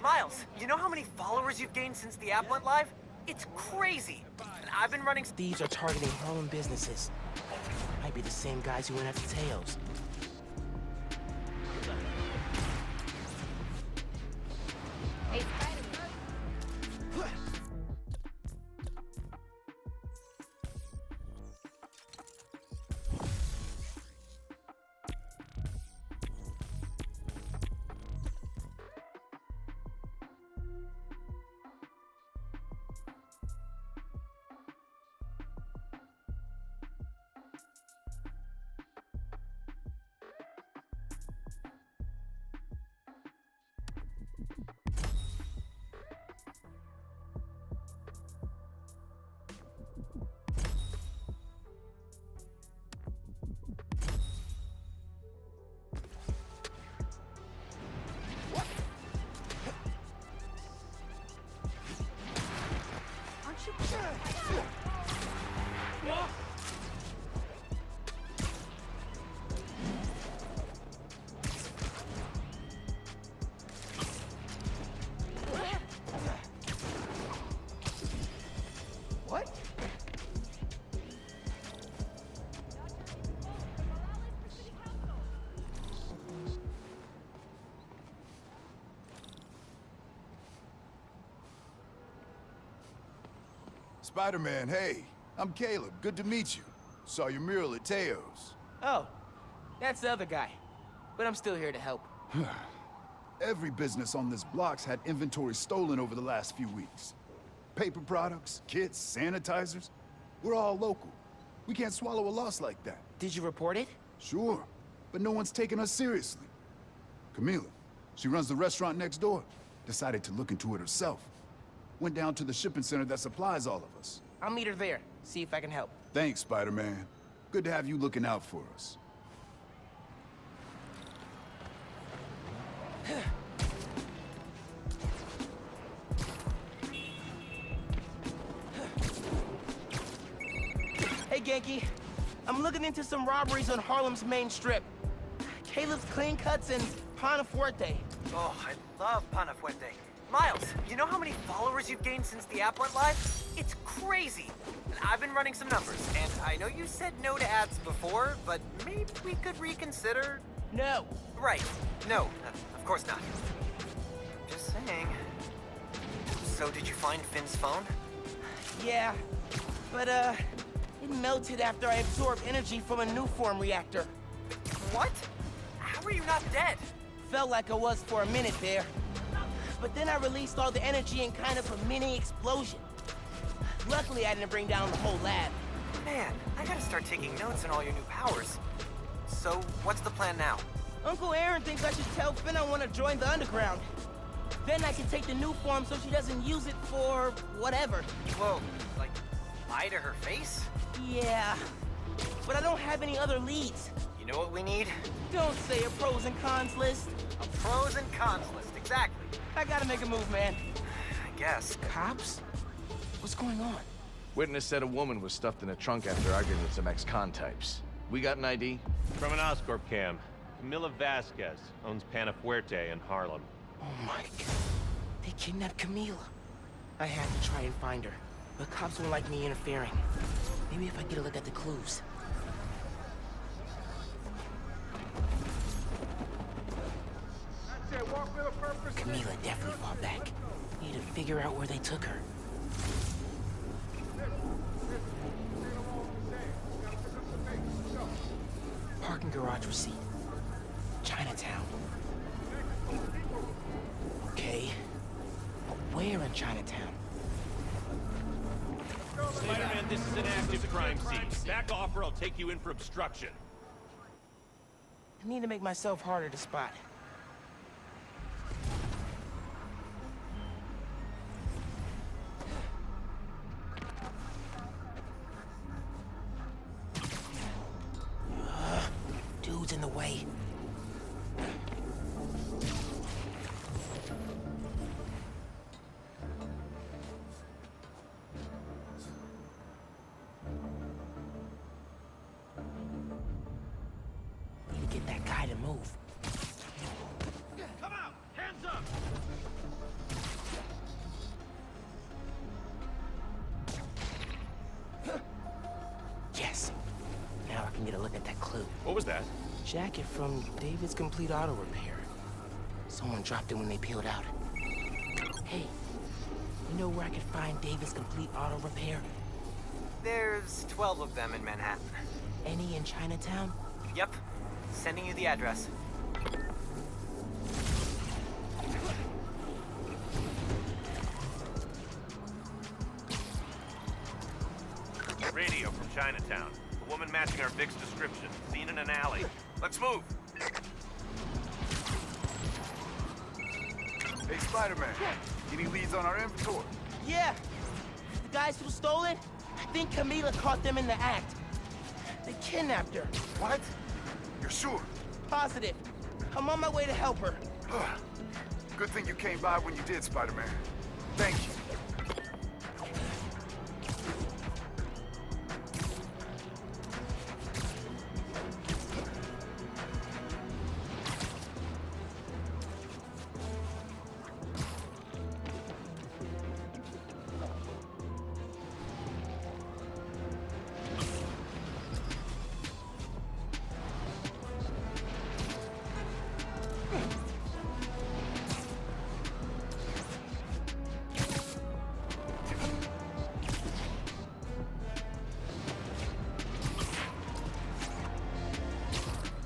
Miles, you know how many followers you've gained since the app went live? It's crazy. And I've been running... Thieves are targeting Harlem businesses. Might be the same guys who went after Teos. Hey, Spider-Man. What? Spider-Man, hey. I'm Caleb. Good to meet you. Saw your mural at Teo's. Oh, that's the other guy. But I'm still here to help. Every business on this block's had inventory stolen over the last few weeks. Paper products, kits, sanitizers. We're all local. We can't swallow a loss like that. Did you report it? Sure, but no one's taking us seriously. Camila, she runs the restaurant next door. Decided to look into it herself. Went down to the shipping center that supplies all of us. I'll meet her there, see if I can help. Thanks, Spider-Man. Good to have you looking out for us. Hey, Genki. I'm looking into some robberies on Harlem's main strip. Caleb's Clean Cuts and Panafuerte. Oh, I love Panafuerte. Miles, you know how many followers you've gained since the app went live? It's crazy. And I've been running some numbers, and I know you said no to ads before, but maybe we could reconsider... No. Right. No, of course not. Just saying. So did you find Finn's phone? Yeah, but it melted after I absorbed energy from a new form reactor. What? How are you not dead? Felt like I was for a minute there. But then I released all the energy in kind of a mini explosion. Luckily, I didn't bring down the whole lab. Man, I gotta start taking notes on all your new powers. So, what's the plan now? Uncle Aaron thinks I should tell Finn I want to join the underground. Then I can take the new form so she doesn't use it for whatever. Whoa, like, lie to her face? Yeah, but I don't have any other leads. You know what we need? Don't say a pros and cons list. A pros and cons list, exactly. I gotta make a move, man. I guess. Cops? What's going on? Witness said a woman was stuffed in a trunk after arguing with some ex-con types. We got an ID? From an Oscorp cam. Camila Vasquez owns Panafuerte in Harlem. Oh my god. They kidnapped Camila. I have to try and find her, but cops won't like me interfering. Maybe if I get a look at the clues. Camila definitely fought back. Need to figure out where they took her. Parking garage receipt. Chinatown. Okay. But where in Chinatown? Spider-Man, this is an active crime scene. Back off or I'll take you in for obstruction. I need to make myself harder to spot. Dude's in the way. Need to get that guy to move. What was that? Jacket from David's Complete Auto Repair. Someone dropped it when they peeled out. Hey, you know where I could find David's Complete Auto Repair? There's 12 of them in Manhattan. Any in Chinatown? Yep. Sending you the address. Radio from Chinatown. A woman matching our Vic's description. Seen in an alley. Let's move. Hey, Spider-Man. Any leads on our inventory? Yeah. The guys who stole it, I think Camila caught them in the act. They kidnapped her. What? You're sure? Positive. I'm on my way to help her. Good thing you came by when you did, Spider-Man. Thank you.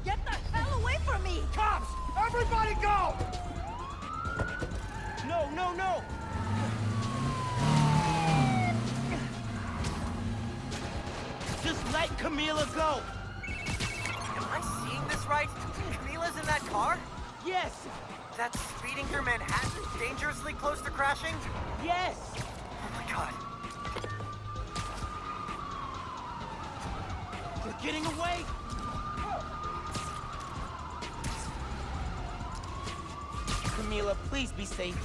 Get the hell away from me! Cops! Everybody go! No, no, no! Just let Camila go! Am I seeing this right? Camila's in that car? Yes! That's speeding through Manhattan, dangerously close to crashing? Yes! Oh my god. They're getting away! Camila, please be safe.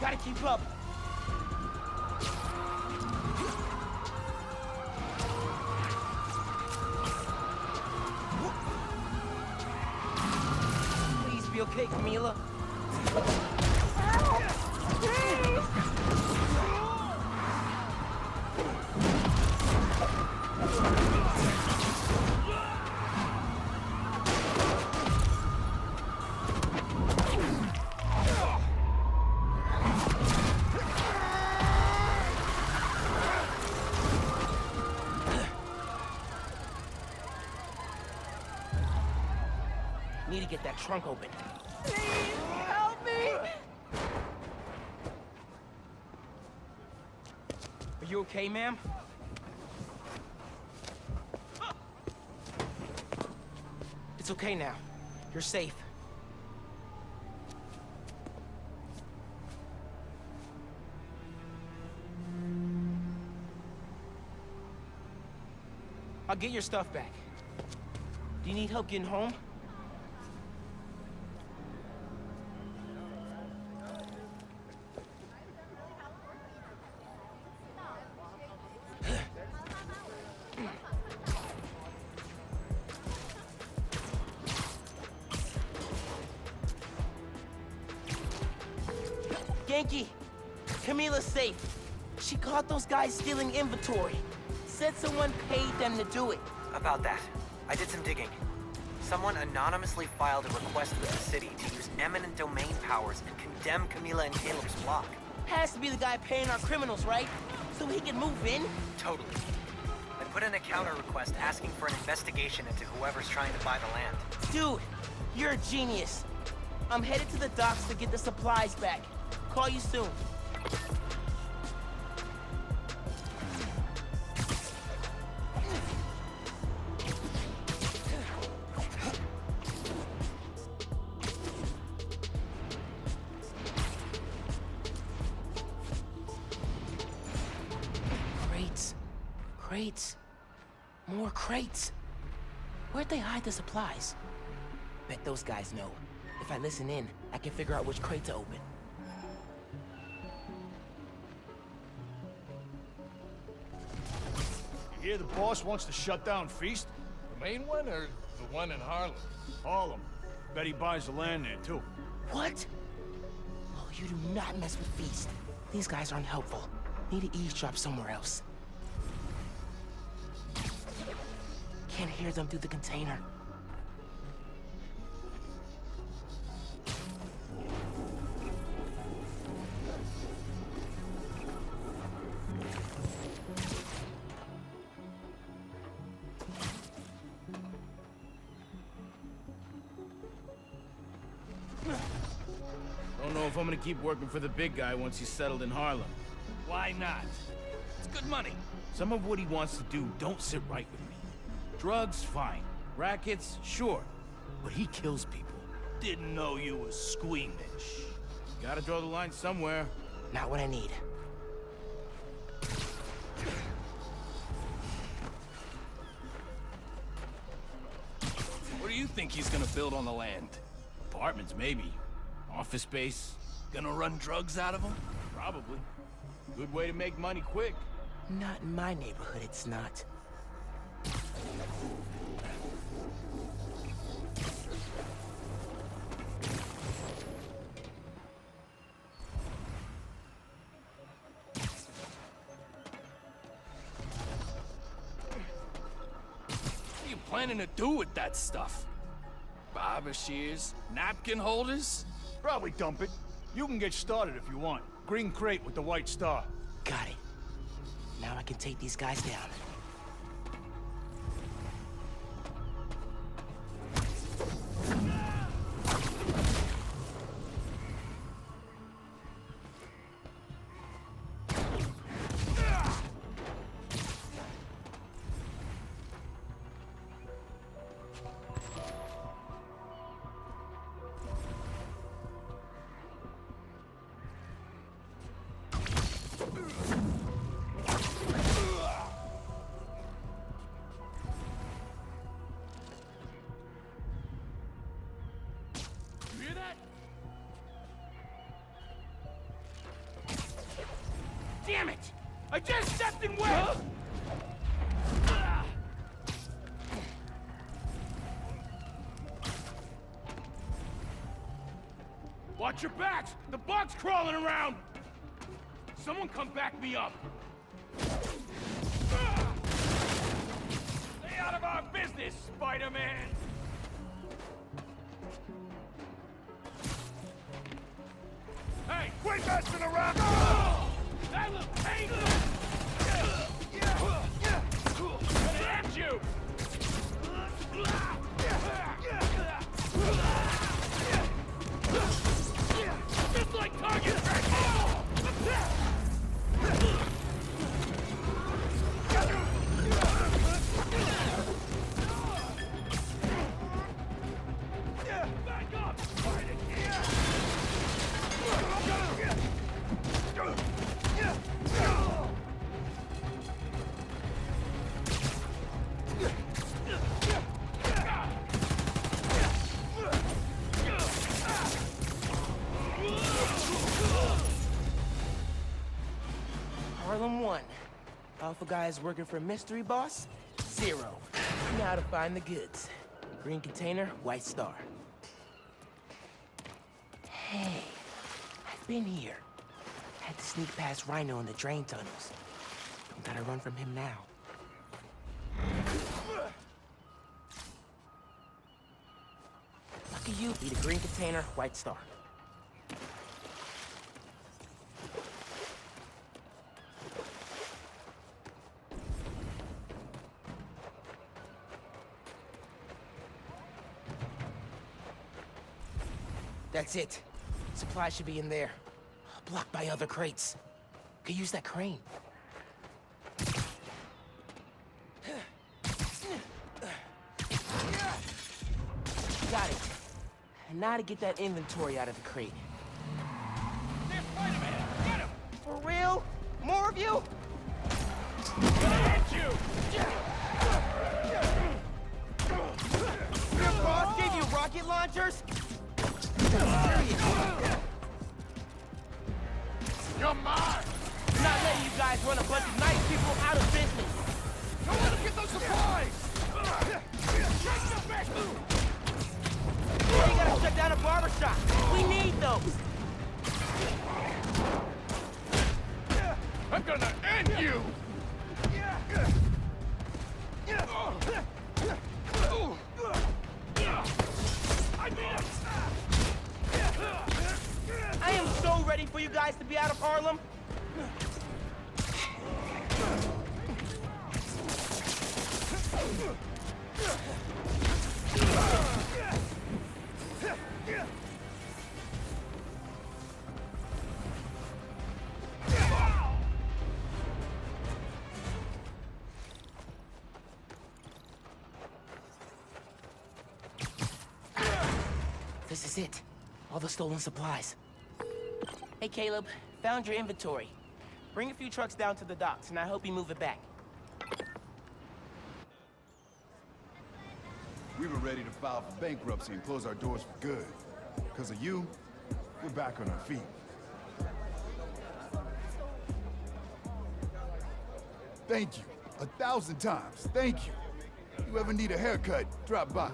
Gotta keep up. Please be okay, Camila. Need to get that trunk open. Please, help me! Are you okay, ma'am? It's okay now. You're safe. I'll get your stuff back. Do you need help getting home? Yankee, Camila's safe. She caught those guys stealing inventory. Said someone paid them to do it. About that, I did some digging. Someone anonymously filed a request with the city to use eminent domain powers and condemn Camila and Caleb's block. Has to be the guy paying our criminals, right? So he can move in? Totally. I put in a counter request asking for an investigation into whoever's trying to buy the land. Dude, you're a genius. I'm headed to the docks to get the supplies back. Call you soon. Crates. Crates. More crates. Where'd they hide the supplies? Bet those guys know. If I listen in, I can figure out which crate to open. You hear the boss wants to shut down Feast? The main one or the one in Harlem? All of them. Bet he buys the land there, too. What? Oh, You do not mess with Feast. These guys aren't helpful. Need to eavesdrop somewhere else. Can't hear them through the container. Don't know if I'm gonna keep working for the big guy once he's settled in Harlem. Why not? It's good money. Some of what he wants to do don't sit right with me. Drugs, fine. Rackets, sure. But he kills people. Didn't know you was squeamish. Gotta draw the line somewhere. Not what I need. What do you think he's gonna build on the land? Apartments, maybe. Office space. Gonna run drugs out of him? Probably. Good way to make money quick. Not in my neighborhood, it's not. What are you planning to do with that stuff? Barber shears? Napkin holders? Probably dump it. You can get started if you want. Green crate with the white star. Got it. Now I can take these guys down. You hear that? Damn it! I just stepped in web! Watch your backs! The bug's crawling around! Someone come back me up! Stay out of our business, Spider-Man! Hey, quit messing around! That looks painful! Gonna end you! Just like target practice! Back up! Fight again! Harlem 1. Alpha guys working for Mystery Boss? 0. Now to find the goods. Green container, white star. Hey, I've been here. Had to sneak past Rhino in the drain tunnels. Don't gotta run from him now. Lucky you, be the green container, white star. That's it. Supplies should be in there. Blocked by other crates. Could use that crane. Got it. And now to get that inventory out of the crate. There's Spider-Man! Get him! For real? More of you? Gonna hit you! Your boss gave you rocket launchers? You're mine! Not letting you guys run a bunch of nice people out of business. Don't let him get those supplies! You gotta shut down a barbershop. We need those. Harlem? This is it. All the stolen supplies. Hey, Caleb. Found your inventory. Bring a few trucks down to the docks, and I hope you move it back. We were ready to file for bankruptcy and close our doors for good. Because of you, we're back on our feet. Thank you. 1,000 times. Thank you. You ever need a haircut, drop by.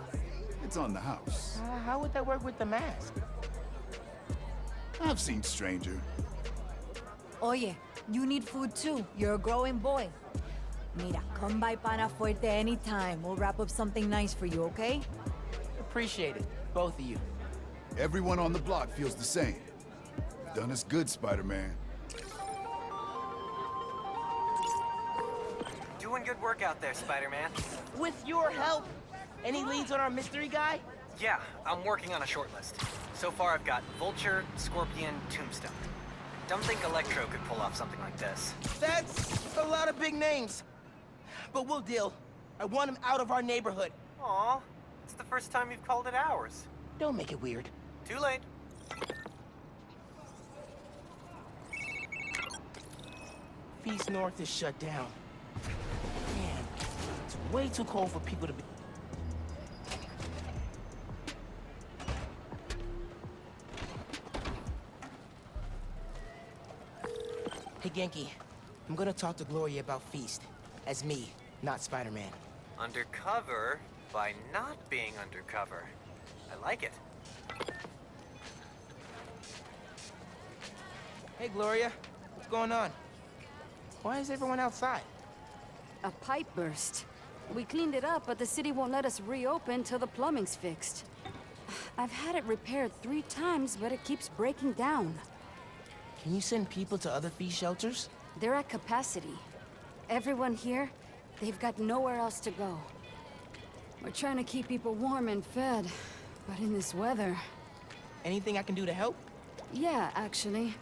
It's on the house. How would that work with the mask? I've seen stranger. Oye, you need food too. You're a growing boy. Mira, come by Pana Fuerte anytime. We'll wrap up something nice for you, okay? Appreciate it, both of you. Everyone on the block feels the same. You've done us good, Spider-Man. Doing good work out there, Spider-Man. With your help, any leads on our mystery guy? Yeah, I'm working on a short list. So far, I've got Vulture, Scorpion, Tombstone. Don't think Electro could pull off something like this. That's a lot of big names. But we'll deal. I want him out of our neighborhood. Aw, it's the first time you've called it ours. Don't make it weird. Too late. Feast North is shut down. Man, it's way too cold for people to be... Hey, Genki. I'm gonna talk to Gloria about Feast. As me, not Spider-Man. Undercover by not being undercover. I like it. Hey, Gloria. What's going on? Why is everyone outside? A pipe burst. We cleaned it up, but the city won't let us reopen till the plumbing's fixed. I've had it repaired 3 times, but it keeps breaking down. Can you send people to other Feast shelters? They're at capacity. Everyone here, they've got nowhere else to go. We're trying to keep people warm and fed, but in this weather... Anything I can do to help? Yeah, actually.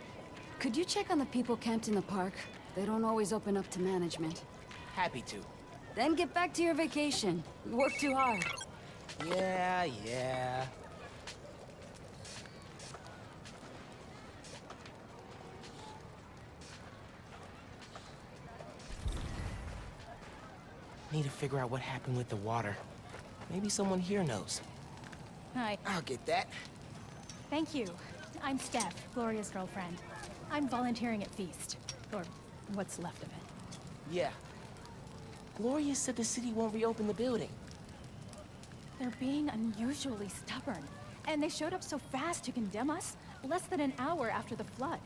Could you check on the people camped in the park? They don't always open up to management. Happy to. Then get back to your vacation. You work too hard. Yeah. Need to figure out what happened with the water. Maybe someone here knows. Hi. I'll get that. Thank you. I'm Steph, Gloria's girlfriend. I'm volunteering at Feast. Or what's left of it. Yeah. Gloria said the city won't reopen the building. They're being unusually stubborn. And they showed up so fast to condemn us, less than an hour after the flood.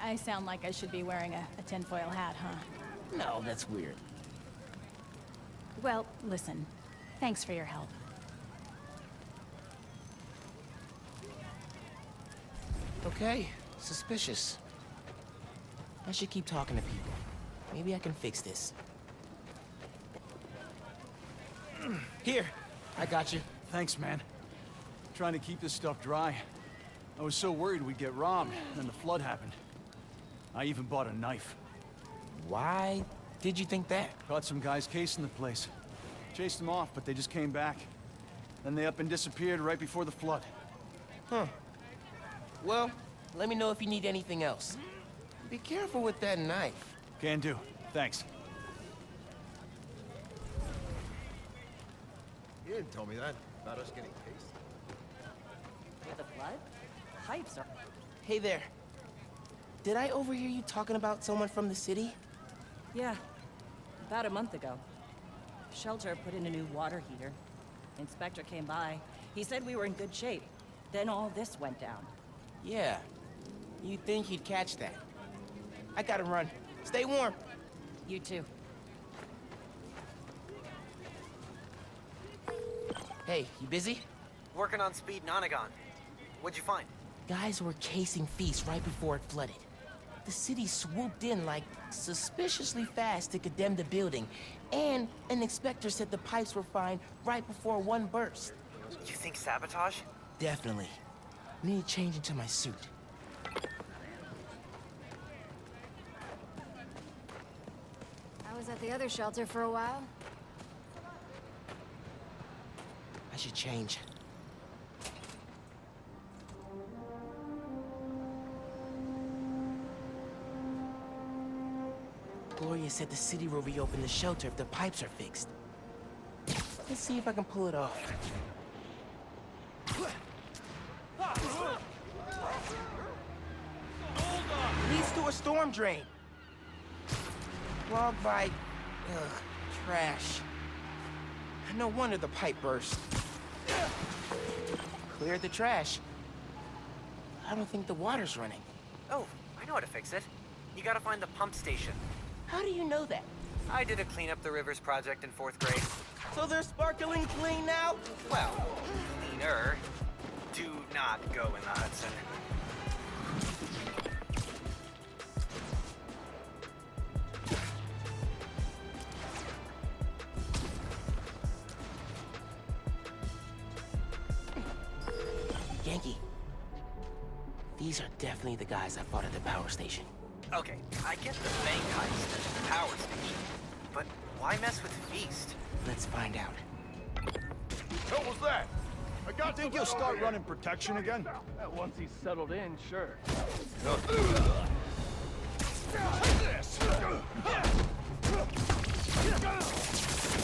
I sound like I should be wearing a tinfoil hat, huh? No, that's weird. Well, listen. Thanks for your help. Okay, suspicious. I should keep talking to people. Maybe I can fix this. Here, I got you. Thanks, man. Trying to keep this stuff dry. I was so worried we'd get robbed, and then the flood happened. I even bought a knife. Why did you think that? Caught some guys casing the place. Chased them off, but they just came back. Then they up and disappeared right before the flood. Huh. Well, let me know if you need anything else. Be careful with that knife. Can do. Thanks. You didn't tell me that about us getting cased. With the flood? Pipes are... Hey there. Did I overhear you talking about someone from the city? Yeah. About a month ago. Shelter put in a new water heater. Inspector came by. He said we were in good shape. Then all this went down. Yeah. You'd think he'd catch that. I gotta run. Stay warm. You too. Hey, you busy? Working on Speed Nonagon. What'd you find? Guys were casing Feast right before it flooded. The city swooped in like suspiciously fast to condemn the building, and an inspector said the pipes were fine right before one burst. You think sabotage? Definitely. Need to change into my suit. I was at the other shelter for a while. I should change. Gloria said the city will reopen the shelter if the pipes are fixed. Let's see if I can pull it off. Leads to a storm drain. Clogged by... trash. No wonder the pipe burst. Cleared the trash. I don't think the water's running. Oh, I know how to fix it. You gotta find the pump station. How do you know that? I did a Clean Up the Rivers project in 4th grade. So they're sparkling clean now? Well, cleaner. Do not go in the Hudson. Yankee. These are definitely the guys I fought at the power station. Okay, I get the bank heist at the power station, but why mess with Feast? Let's find out. What was that? I got. You think you'll start running protection again? Once he's settled in, sure.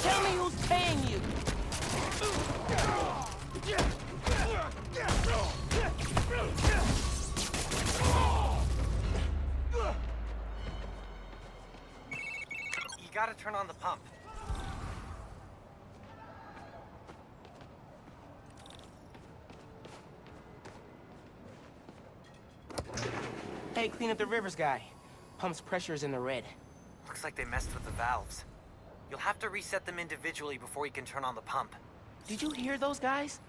Tell me who's paying you! You gotta turn on the pump. Hey, Clean Up the Rivers guy. Pump's pressure is in the red. Looks like they messed with the valves. You'll have to reset them individually before you can turn on the pump. Did you hear those guys?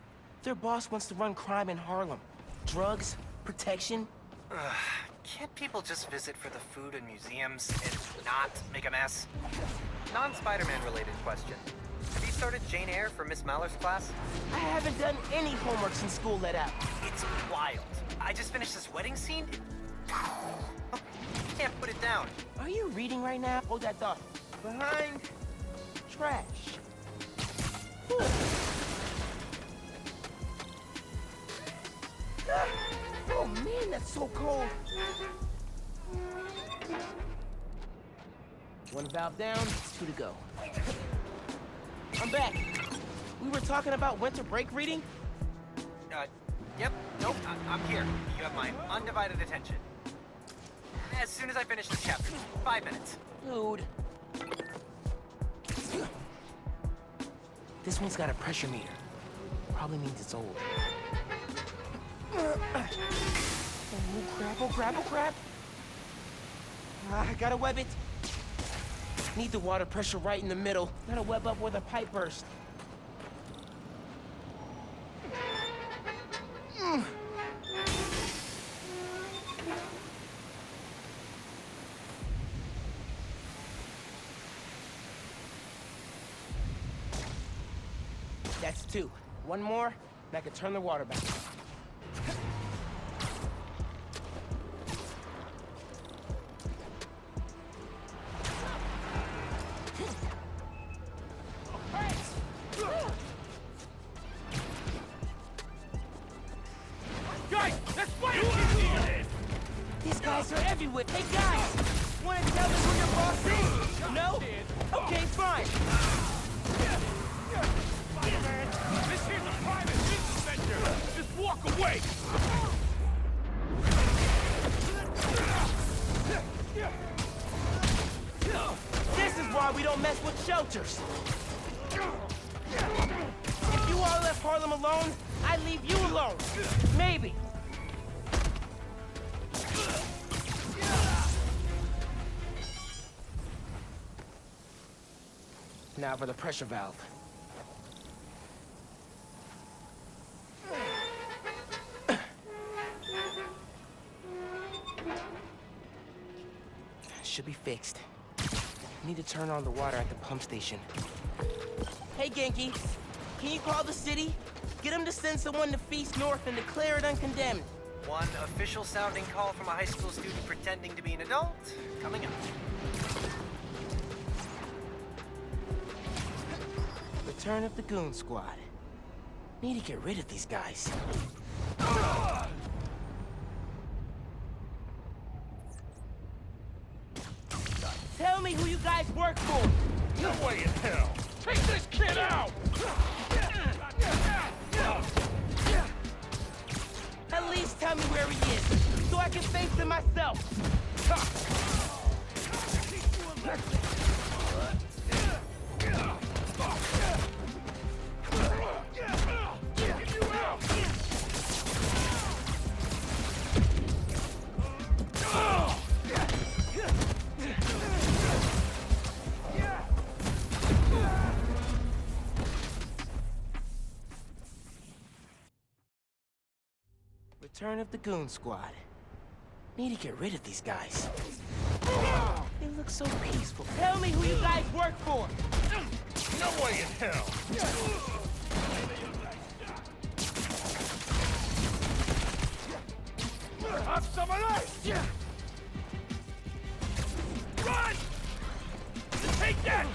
Their boss wants to run crime in Harlem. Drugs, protection. Can't people just visit for the food and museums and not make a mess? Non-Spider-Man related question. Have you started Jane Eyre for Miss Maller's class? I haven't done any homework since school let out. It's wild. I just finished this wedding scene. Can't put it down. Are you reading right now? Hold that thought. Behind trash. Ooh. Oh man, that's so cold. One valve down, 2 to go. I'm back. We were talking about winter break reading? Yep. Nope. I'm here. You have my undivided attention. As soon as I finish this chapter. 5 minutes. Dude. This one's got a pressure meter. Probably means it's old. Oh crap, oh crap, oh crap. I gotta web it. Need the water pressure right in the middle. Gotta web up where the pipe burst. That's 2. One more, and I can turn the water back on. Guys, that's why These guys are everywhere. Hey guys, wanna tell me who your boss is? No? Okay, fine. Spider-Man, this here's a private business venture. Just walk away. This is why we don't mess with shelters. If you all left Harlem alone, I'd leave you alone. Maybe. Now for the pressure valve. should be fixed. Need to turn on the water at the pump station. Hey, Genki. Can you call the city? Get them to send someone to Feast North and declare it uncondemned. One official sounding call from a high school student pretending to be an adult, coming up. Return of the Goon Squad. Need to get rid of these guys. Tell me who you guys work for! No way in hell! Take this kid out! At least tell me where he is, so I can face him myself! Return of the Goon Squad. Need to get rid of these guys. They look so peaceful. Tell me who you guys work for! No way in hell! Have some of this! Run! Take that!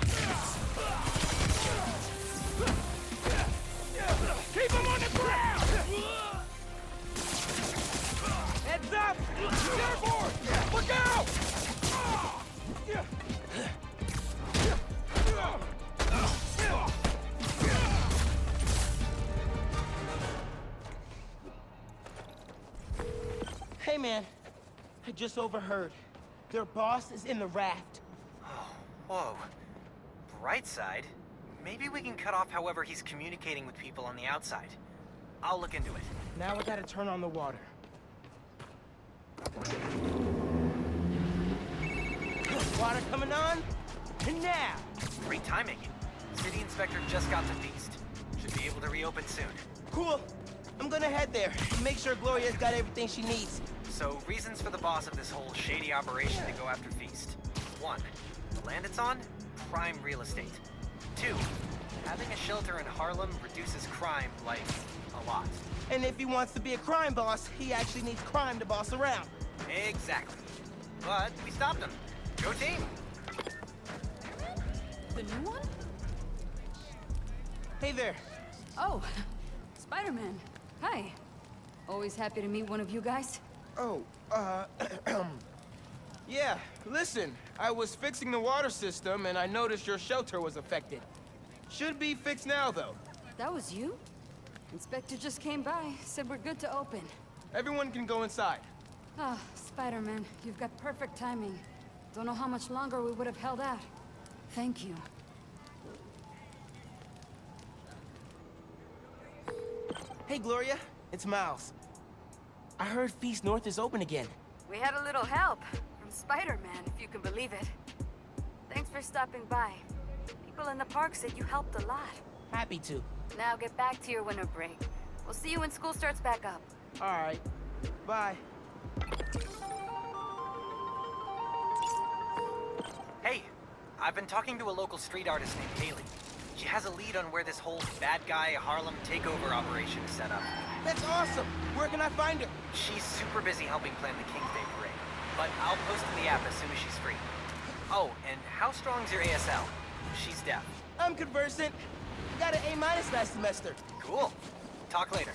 Keep him on the ground! Heads up! Airborne! Look out! Hey, man. I just overheard. Their boss is in the raft. Whoa. Brightside? Maybe we can cut off however he's communicating with people on the outside. I'll look into it. Now we gotta turn on the water. Water coming on, and now! Great timing. City Inspector just got to Feast. Should be able to reopen soon. Cool. I'm gonna head there and make sure Gloria's got everything she needs. So, reasons for the boss of this whole shady operation to go after Feast. 1. The land it's on? Prime real estate. 2. Having a shelter in Harlem reduces crime, like, a lot. And if he wants to be a crime boss, he actually needs crime to boss around. Exactly. But we stopped him. Go team! The new one? Hey there. Oh, Spider-Man. Hi. Always happy to meet one of you guys. Oh, yeah, listen, I was fixing the water system and I noticed your shelter was affected. Should be fixed now, though. That was you? Inspector just came by, said we're good to open. Everyone can go inside. Ah, Spider-Man, you've got perfect timing. Don't know how much longer we would have held out. Thank you. Hey, Gloria, it's Miles. I heard Feast North is open again. We had a little help from Spider-Man, if you can believe it. Thanks for stopping by. People in the park said you helped a lot. Happy to. Now get back to your winter break. We'll see you when school starts back up. All right. Bye. Hey, I've been talking to a local street artist named Haley. She has a lead on where this whole bad guy Harlem takeover operation is set up. That's awesome! Where can I find her? She's super busy helping plan the King's Day parade, but I'll post in the app as soon as she's free. Oh, and how strong's your ASL? She's deaf. I'm conversant. Got an A- last semester. Cool. Talk later.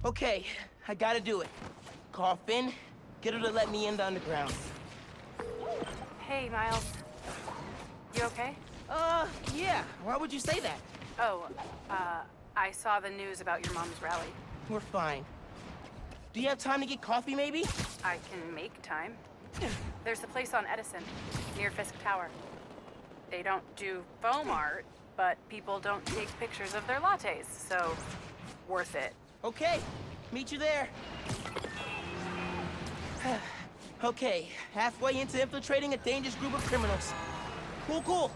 Okay, I gotta do it. Call Finn, get her to let me in the underground. Hey, Miles. You okay? Yeah. Why would you say that? Oh, I saw the news about your mom's rally. We're fine. Do you have time to get coffee, maybe? I can make time. There's a place on Edison, near Fisk Tower. They don't do foam art, but people don't take pictures of their lattes, so worth it. Okay, meet you there. Okay, halfway into infiltrating a dangerous group of criminals. Cool.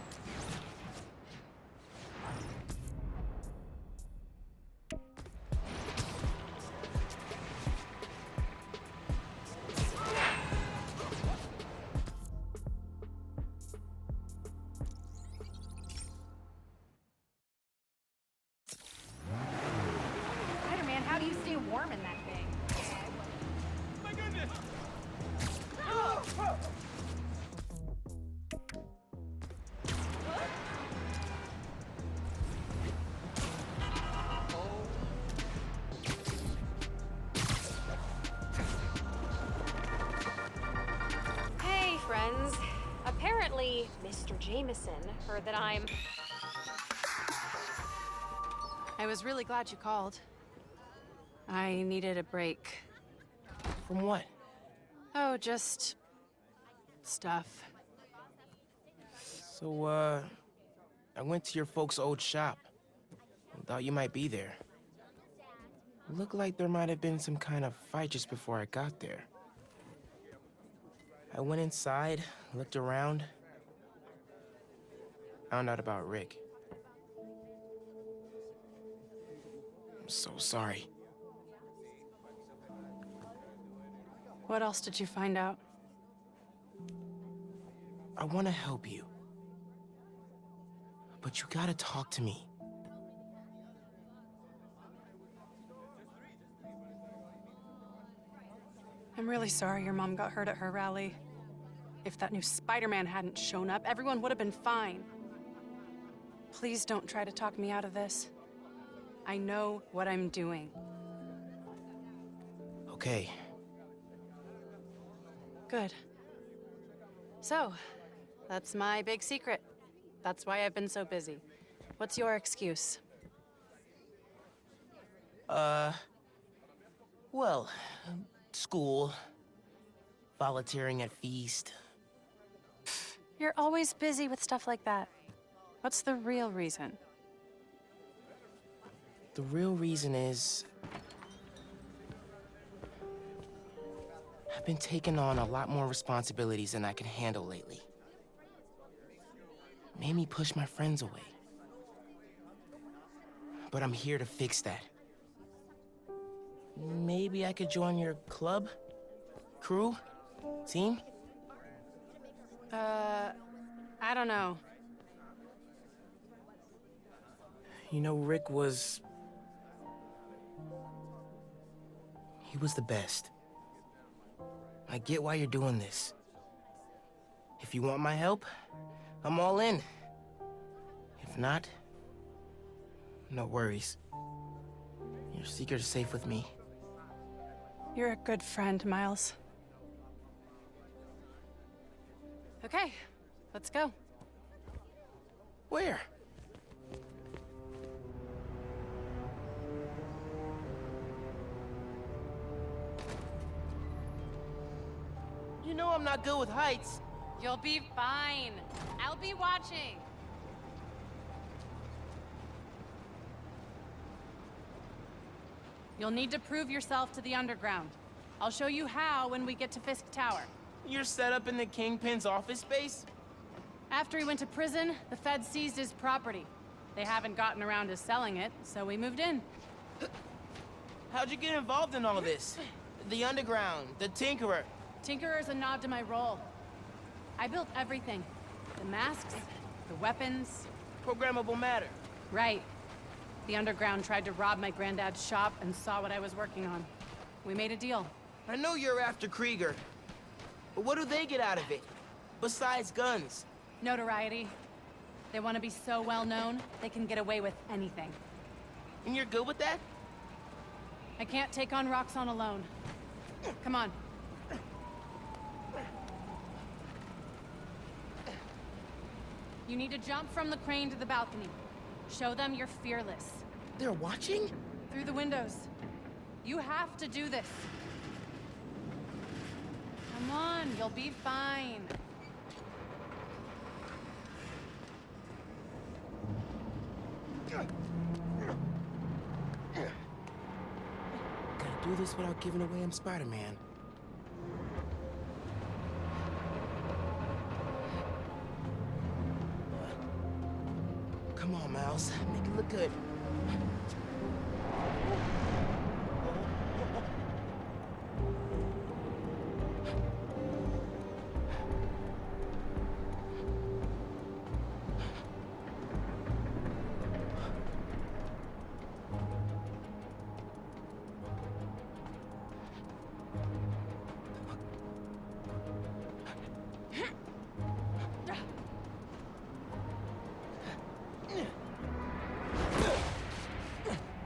Spider-Man, how do you stay warm in that thing? My goodness! Hey, friends. Apparently, Mr. Jameson heard that I'm... I was really glad you called. I needed a break. From what? Oh, just... stuff. So, I went to your folks' old shop. Thought you might be there. Looked like there might have been some kind of fight just before I got there. I went inside, looked around, found out about Rick. I'm so sorry. What else did you find out? I want to help you. But you gotta talk to me. I'm really sorry your mom got hurt at her rally. If that new Spider-Man hadn't shown up, everyone would have been fine. Please don't try to talk me out of this. I know what I'm doing. Okay. Good. So, that's my big secret. That's why I've been so busy. What's your excuse? Well, school, volunteering at Feast. You're always busy with stuff like that. What's the real reason? The real reason is... I've been taking on a lot more responsibilities than I can handle lately. Made me push my friends away. But I'm here to fix that. Maybe I could join your club? Crew? Team? I don't know. You know, Rick was... He was the best. I get why you're doing this. If you want my help, I'm all in. If not, no worries. Your secret is safe with me. You're a good friend, Miles. Okay, let's go. Where? You know I'm not good with heights. You'll be fine. I'll be watching. You'll need to prove yourself to the Underground. I'll show you how when we get to Fisk Tower. You're set up in the Kingpin's office space? After he went to prison, the feds seized his property. They haven't gotten around to selling it, so we moved in. How'd you get involved in all this? The Underground, the Tinkerer. Tinkerer's a nod to my role. I built everything. The masks, the weapons. Programmable matter. Right. The Underground tried to rob my granddad's shop and saw what I was working on. We made a deal. I know you're after Krieger, but what do they get out of it? Besides guns? Notoriety. They want to be so well known, they can get away with anything. And you're good with that? I can't take on Roxxon alone. Come on. You need to jump from the crane to the balcony. Show them you're fearless. They're watching? Through the windows. You have to do this. Come on, you'll be fine. Gotta do this without giving away I'm Spider-Man. Come on, Miles. Make it look good.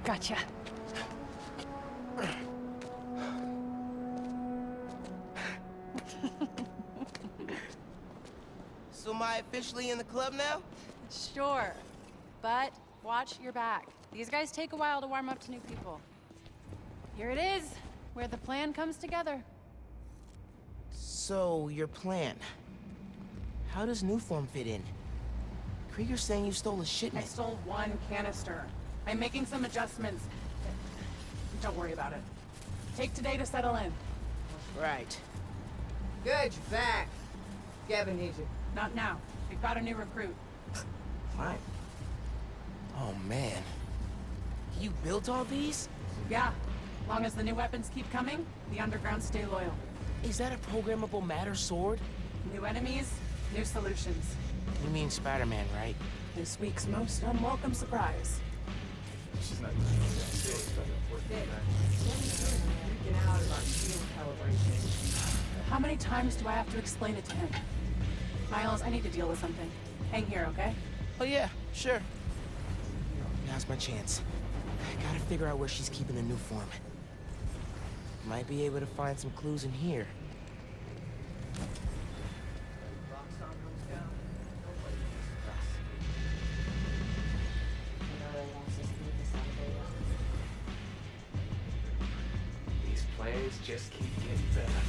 Gotcha. So am I officially in the club now? Sure. But watch your back. These guys take a while to warm up to new people. Here it is, where the plan comes together. So, your plan. How does Newform fit in? Krieger's saying you stole a I shipment. stole one canister. I'm making some adjustments. Don't worry about it. Take today to settle in. Right. Good, you're back. Gavin needs you. Not now. We've got a new recruit. Fine. Oh, man. You built all these? Yeah. Long as the new weapons keep coming, the underground stay loyal. Is that a programmable matter sword? New enemies, new solutions. You mean Spider-Man, right? This week's most unwelcome surprise. How many times do I have to explain it to him? Miles, I need to deal with something. Hang here, okay? Oh, yeah, sure. Now's my chance. I gotta figure out where she's keeping the Newform. Might be able to find some clues in here. These plans just keep getting better.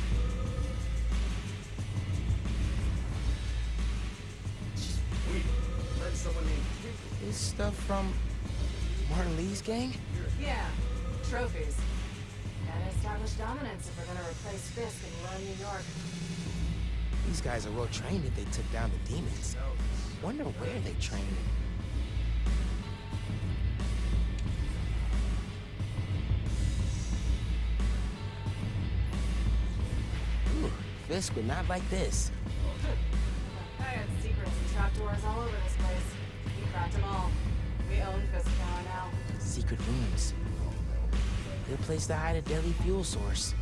Wait, let someone named This stuff from Martin Lee's gang? Yeah, trophies. Gotta establish dominance if we're gonna replace Fisk and run New York. These guys are well trained if they took down the demons. Wonder where they trained. Ooh, Fisk would not like this. I had secrets and trapdoors all over this place. We cracked them all. We own Fisk now. Secret rooms. Good place to hide a deadly fuel source.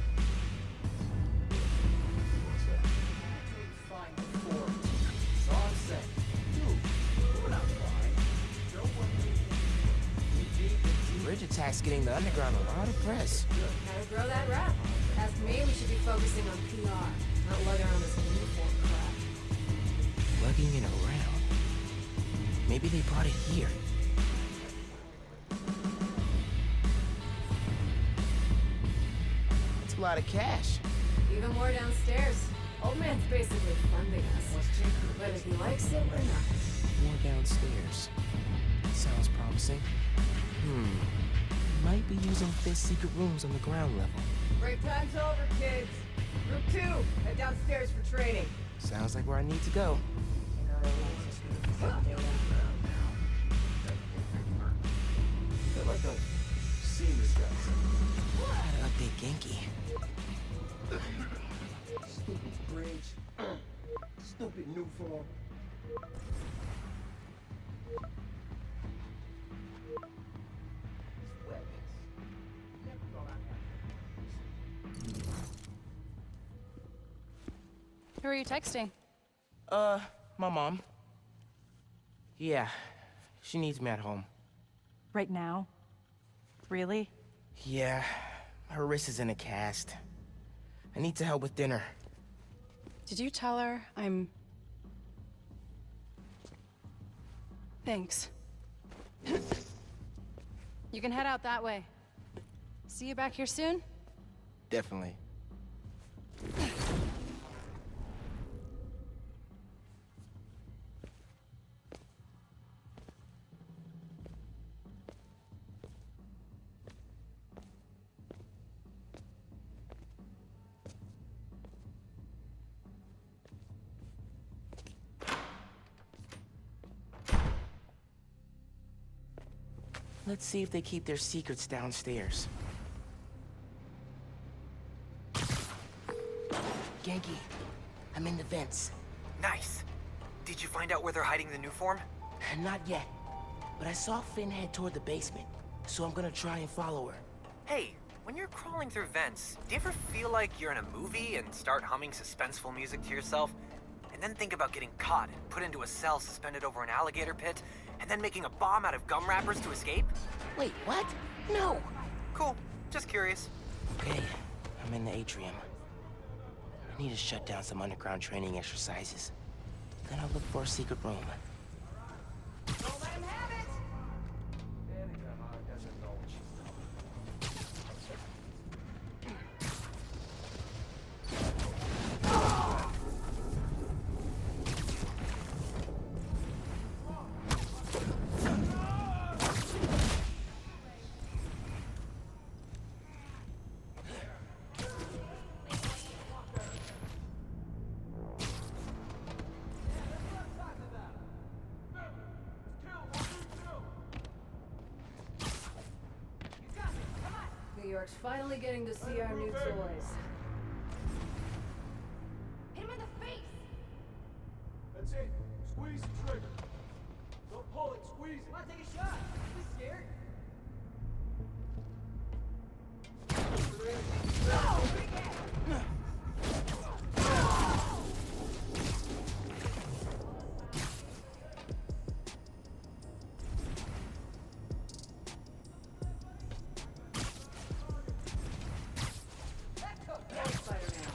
Bridge attack's getting the underground a lot of press. Gotta grow that rap. Ask me, we should be focusing on PR, not lugging around this uniform crap. Lugging it around. Maybe they brought it here. That's a lot of cash. Even more downstairs. Old man's basically funding us. But if he likes it, we're not. More downstairs. Sounds promising. Might be using Fisk's secret rooms on the ground level. Break time's over, kids. Group 2, head downstairs for training. Sounds like where I need to go. feel like I've seen this guy somewhere. Gotta update Genki. Stupid bridge. Stupid new form. Who are you texting? My mom. Yeah, she needs me at home. Right now? Really? Yeah, Her wrist is in a cast. I need to help with dinner. Did you tell her I'm... Thanks. You can head out that way. See you back here soon? Definitely. Let's see if they keep their secrets downstairs. Genki, I'm in the vents. Nice. Did you find out where they're hiding the new form? Not yet, but I saw Finn head toward the basement, so I'm gonna try and follow her. Hey, when you're crawling through vents, do you ever feel like you're in a movie and start humming suspenseful music to yourself? And then think about getting caught and put into a cell suspended over an alligator pit, and then making a bomb out of gum wrappers to escape? Wait, what? No! Cool. Just curious. Okay, I'm in the atrium. I need to shut down some underground training exercises. Then I'll look for a secret room. Don't let him have it! New York's finally getting to see our new toys. Hit him in the face! That's it. Squeeze the trigger. Don't pull it, squeeze it. Come on, take a shot. You scared? Spider-Man.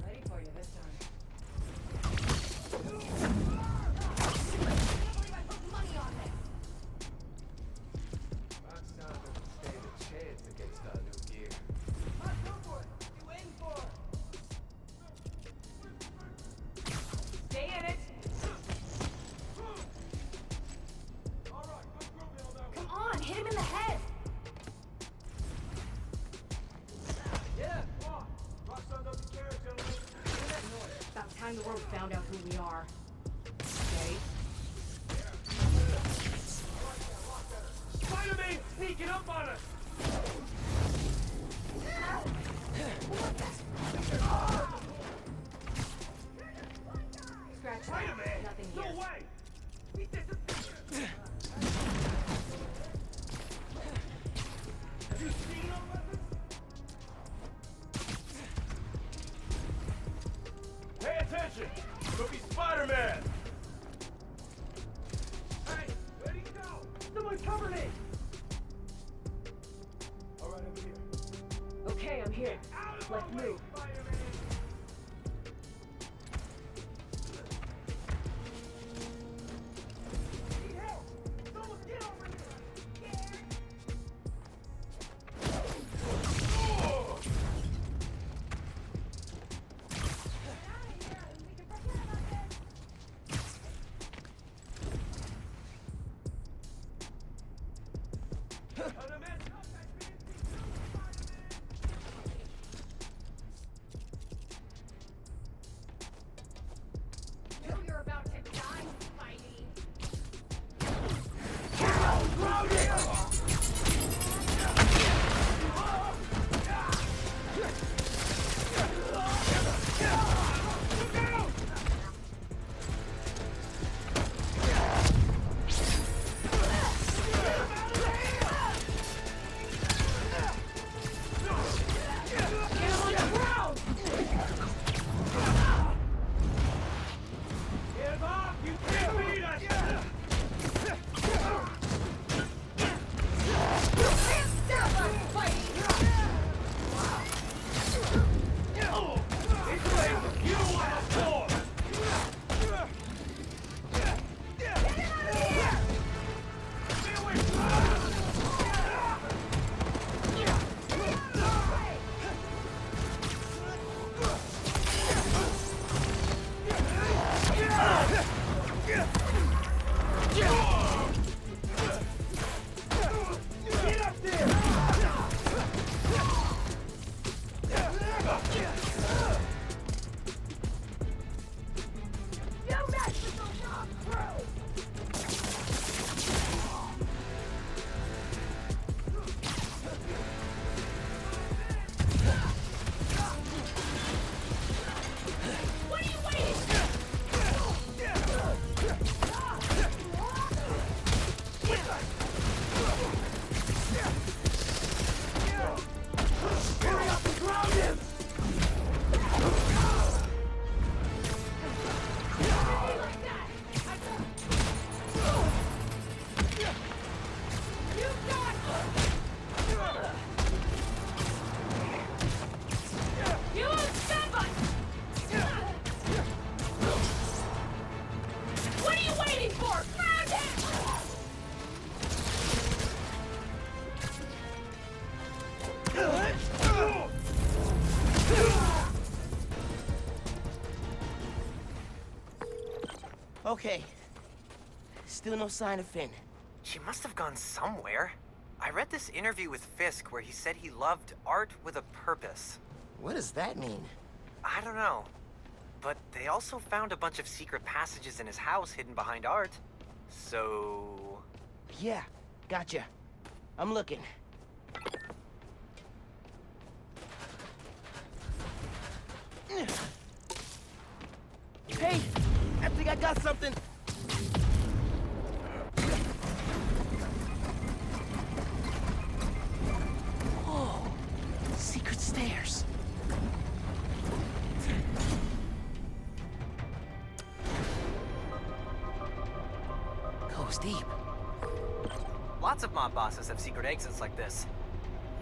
Ready for you this time. Stay in it! Come on, hit him in the head! Yeah, come on! Rockstar doesn't care, gentlemen. About time the world found out who we are. Okay? Spider-Man sneaking up on us! Scratch that. Spider-Man! Nothing No here. way! He disappeared! Have you seen our weapons? Pay attention! Could be Spider-Man! Hey, where'd he go? Someone cover me! All right, over here. Okay, I'm here. Let's move. Okay. Still no sign of Finn. She must have gone somewhere. I read this interview with Fisk where he said he loved art with a purpose. What does that mean? I don't know. But they also found a bunch of secret passages in his house hidden behind art. So... Yeah, gotcha. I'm looking. Hey! I think I got something! Oh, secret stairs. Goes deep. Lots of mob bosses have secret exits like this.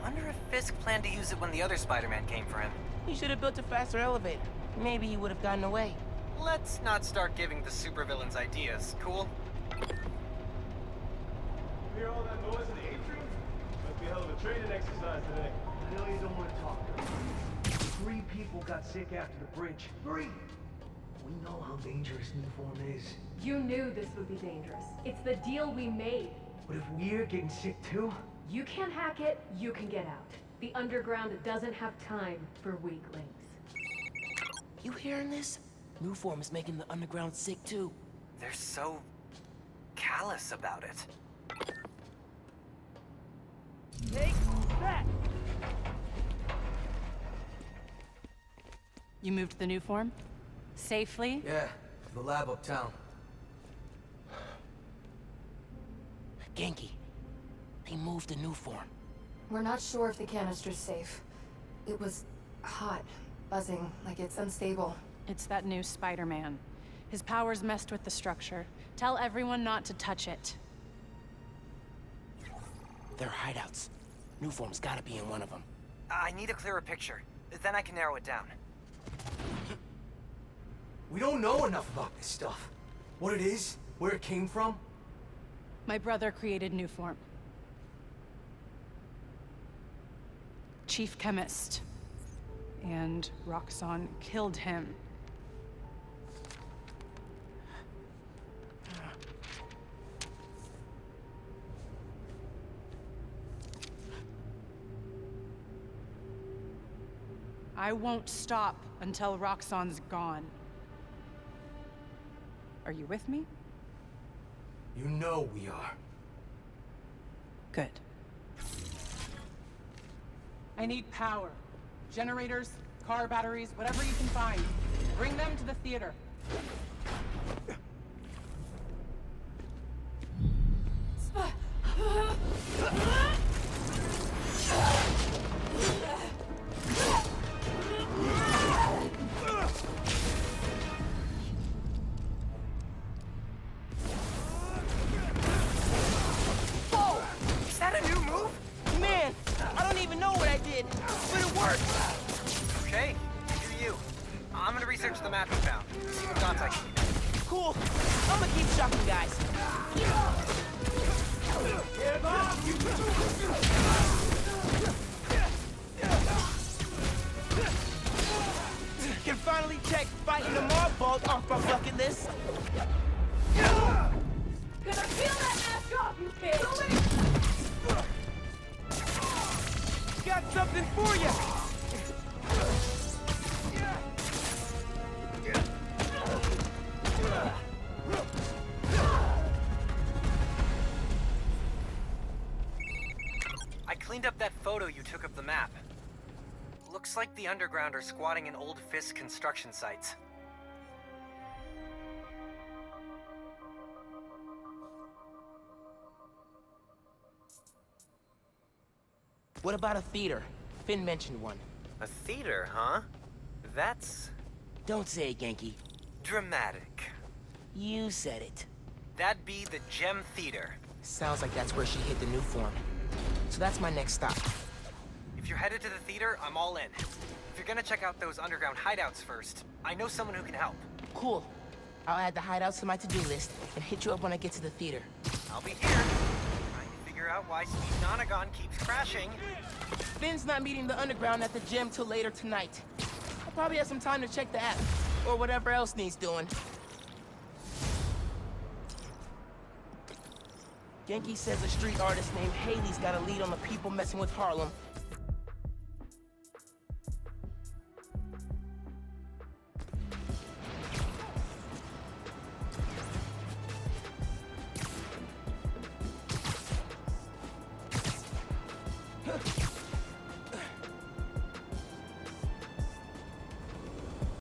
Wonder if Fisk planned to use it when the other Spider-Man came for him. He should have built a faster elevator. Maybe he would have gotten away. Let's not start giving the supervillains ideas, cool? Hear all that noise in the atrium? Must be a hell of a training exercise today. I know you don't want to talk. 3 people got sick after the bridge. 3! We know how dangerous Nuform is. You knew this would be dangerous. It's the deal we made. But if we're getting sick too? You can't hack it, you can get out. The underground doesn't have time for weaklings. You hearing this? Nuform is making the underground sick too. They're so... callous about it. Take that! You moved the new form? Safely? Yeah, to the lab uptown. Genki, they moved the Nuform. We're not sure if the canister's safe. It was hot, buzzing, like it's unstable. It's that new Spider-Man. His powers messed with the structure. Tell everyone not to touch it. They're hideouts. Nuform's gotta be in one of them. I need a clearer picture. Then I can narrow it down. We don't know enough about this stuff. What it is, where it came from. My brother created Nuform. Chief chemist. And Roxxon killed him. I won't stop until Roxxon's gone. Are you with me? You know we are. Good. I need power. Generators, car batteries, whatever you can find. Bring them to the theater. Is that a new move? Man, I don't even know what I did, but it worked! Okay, do you. I'm gonna research the map you found. See what dots I can use. Cool. I'm gonna keep shocking guys. Can finally check fighting the mob balls off my bucket list. Gonna peel that mask off, you bitch! Got something for you. I cleaned up that photo you took of the map. Looks like the underground are squatting in old Fisk construction sites. What about a theater? Finn mentioned one. A theater, huh? That's... Don't say it, Genki. dramatic. You said it. That'd be the Gem Theater. Sounds like that's where she hid the Nuform. So that's my next stop. If you're headed to the theater, I'm all in. If you're gonna check out those underground hideouts first, I know someone who can help. Cool. I'll add the hideouts to my to-do list and hit you up when I get to the theater. I'll be here, trying to figure out why Speed Nonagon keeps crashing. Finn's not meeting the underground at the gym till later tonight. I'll probably have some time to check the app, or whatever else needs doing. Genki says a street artist named Haley's got a lead on the people messing with Harlem,